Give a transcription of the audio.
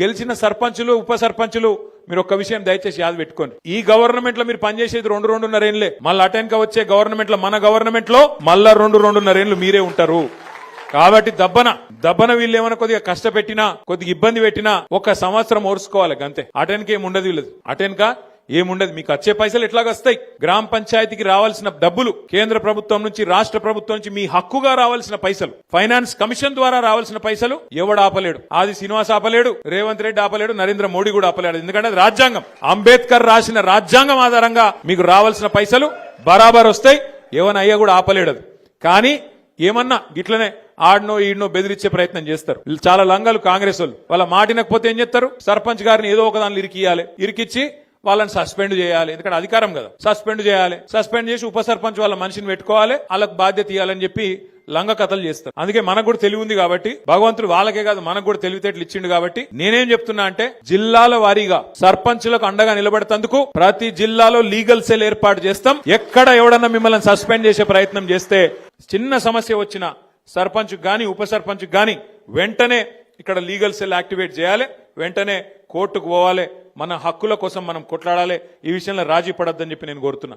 గెలిచిన సర్పంచులు ఉప సర్పంచులు మీరు ఒక్క విషయం దయచేసి యాద పెట్టుకోండి. ఈ గవర్నమెంట్ లో మీరు పనిచేసేది 2-2.5 ఏళ్లే. మళ్ళీ అటెన్క వచ్చే గవర్నమెంట్ లో మన గవర్నమెంట్ లో మళ్ళా 2-2.5 ఏళ్లు మీరే ఉంటారు. కాబట్టి దబ్బన వీళ్ళు ఏమైనా కొద్దిగా కష్టపెట్టినా కొద్దిగా ఇబ్బంది పెట్టినా 1 సంవత్సరం ఓర్చుకోవాలి అంతే. అటెన్కి ఏముండదు వీళ్ళది. అటెన్క ఏముండదు. మీకు వచ్చే పైసలు ఎట్లాగొస్తాయి? గ్రామ పంచాయతీకి రావాల్సిన డబ్బులు కేంద్ర ప్రభుత్వం నుంచి రాష్ట్ర ప్రభుత్వం నుంచి మీ హక్కుగా రావాల్సిన పైసలు, ఫైనాన్స్ కమిషన్ ద్వారా రావాల్సిన పైసలు ఎవడు ఆపలేడు. ఆది శ్రీనివాస్ ఆపలేడు, రేవంత్ రెడ్డి ఆపలేడు, నరేంద్ర మోడీ కూడా ఆపలేడు. ఎందుకంటే అది రాజ్యాంగం. అంబేద్కర్ రాసిన రాజ్యాంగం ఆధారంగా మీకు రావాల్సిన పైసలు బరాబర్ వస్తాయి. ఏమన్నా అయ్యా కూడా ఆపలేడు అది. కానీ ఏమన్నా గిట్లనే ఆడనో ఈడనో బెదిరించే ప్రయత్నం చేస్తారు. చాలా లంగాలు కాంగ్రెస్ వాళ్ళు. వాళ్ళ మాటినకపోతే ఏం చేస్తారు? సర్పంచ్ గారిని ఏదో ఒక దానిలో ఇరికిచ్చి వాళ్ళని సస్పెండ్ చేయాలి. ఎందుకంటే అధికారం కదా, సస్పెండ్ చేయాలి. సస్పెండ్ చేసి ఉప సర్పంచ్ వాళ్ళ మనిషిని పెట్టుకోవాలి, వాళ్ళకు బాధ్యత ఇవ్వాలని చెప్పి లంగ కథలు చేస్తారు. అందుకే మనకు కూడా తెలివి ఉంది కాబట్టి, భగవంతుడు వాళ్ళకే కాదు మనకు కూడా తెలివితేటలు ఇచ్చిండు కాబట్టి నేనేం చెప్తున్నా అంటే, జిల్లాల వారీగా సర్పంచులకు అండగా నిలబడతందుకు ప్రతి జిల్లాలో లీగల్ సెల్ ఏర్పాటు చేస్తాం. ఎక్కడ ఎవడన్నా మిమ్మల్ని సస్పెండ్ చేసే ప్రయత్నం చేస్తే, చిన్న సమస్య వచ్చిన సర్పంచ్ గాని ఉప సర్పంచ్ గాని వెంటనే ఇక్కడ లీగల్ సెల్ యాక్టివేట్ చేయాలి. వెంటనే కోర్టుకు పోవాలి. మన హక్కుల కోసం మనం కొట్లాడాలి. ఈ విషయంలో రాజీ పడొద్దని చెప్పి నేను కోరుతున్నా.